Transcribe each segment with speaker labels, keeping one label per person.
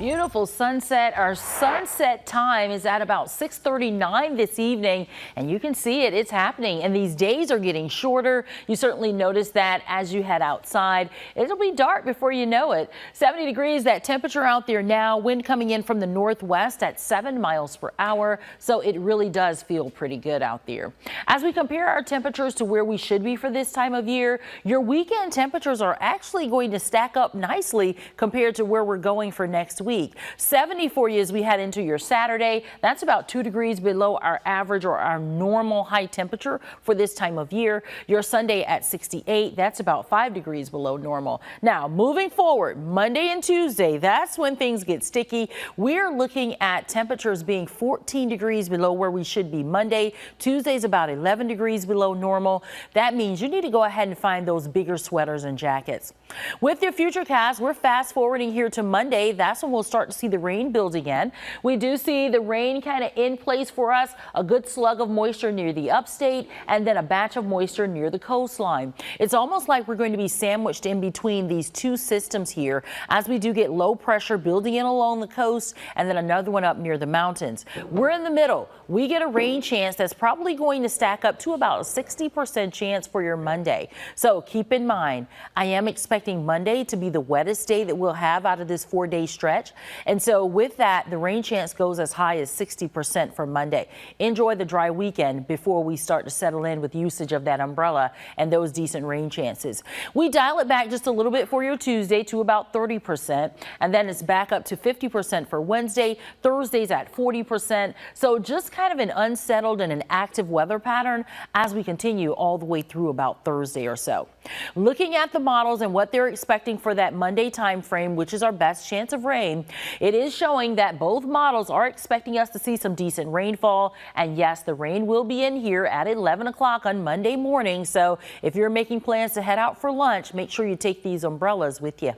Speaker 1: Beautiful sunset. Our sunset time is at about 6:39 this evening, and you can see it. It's happening, and these days are getting shorter. You certainly notice that as you head outside. It'll be dark before you know it. 70 degrees, that temperature out there now. Wind coming in from the northwest at 7 miles per hour, so it really does feel pretty good out there. As we compare our temperatures to where we should be for this time of year, your weekend temperatures are actually going to stack up nicely compared to where we're going for next week. 70 for you as we head into your Saturday. That's about 2 degrees below our average or our normal high temperature for this time of year. Your Sunday at 68. That's about 5 degrees below normal. Now, moving forward, Monday and Tuesday, that's when things get sticky. We're looking at temperatures being 14 degrees below where we should be Monday. Tuesday's about 11 degrees below normal. That means you need to go ahead and find those bigger sweaters and jackets. With your futurecast, we're fast forwarding here to Monday. That's when we'll start to see the rain build again. We do see the rain kind of in place for us, a good slug of moisture near the upstate, and then a batch of moisture near the coastline. It's almost like we're going to be sandwiched in between these two systems here as we do get low pressure building in along the coast and then another one up near the mountains. We're in the middle. We get a rain chance that's probably going to stack up to about a 60% chance for your Monday. So keep in mind, I am expecting Monday to be the wettest day that we'll have out of this 4-day stretch. And so with that, the rain chance goes as high as 60% for Monday. Enjoy the dry weekend before we start to settle in with usage of that umbrella and those decent rain chances. We dial it back just a little bit for your Tuesday to about 30%, and then it's back up to 50% for Wednesday. Thursday's at 40%. So just kind of an unsettled and an active weather pattern as we continue all the way through about Thursday or so. Looking at the models and what they're expecting for that Monday time frame, which is our best chance of rain, it is showing that both models are expecting us to see some decent rainfall. And yes, the rain will be in here at 11 o'clock on Monday morning. So if you're making plans to head out for lunch, make sure you take these umbrellas with you.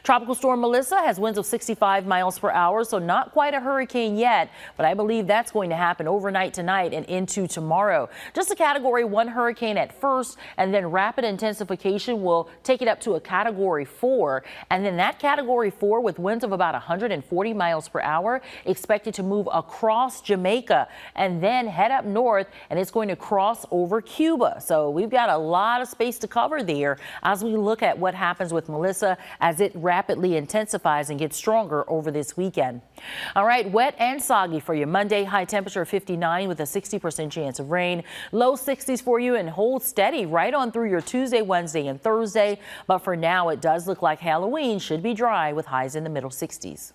Speaker 1: Tropical storm Melissa has winds of 65 miles per hour, so not quite a hurricane yet, but I believe that's going to happen overnight tonight and into tomorrow. Just a Category 1 hurricane at first, and then rapid intensification will take it up to a Category 4, and then that Category 4 with winds of about 140 miles per hour expected to move across Jamaica and then head up north, and it's going to cross over Cuba. So we've got a lot of space to cover there as we look at what happens with Melissa as it rapidly intensifies and gets stronger over this weekend. All right, wet and soggy for you Monday. High temperature of 59 with a 60% chance of rain. Low 60s for you and hold steady right on through your Tuesday, Wednesday and Thursday. But for now, it does look like Halloween should be dry with highs in the middle 60s.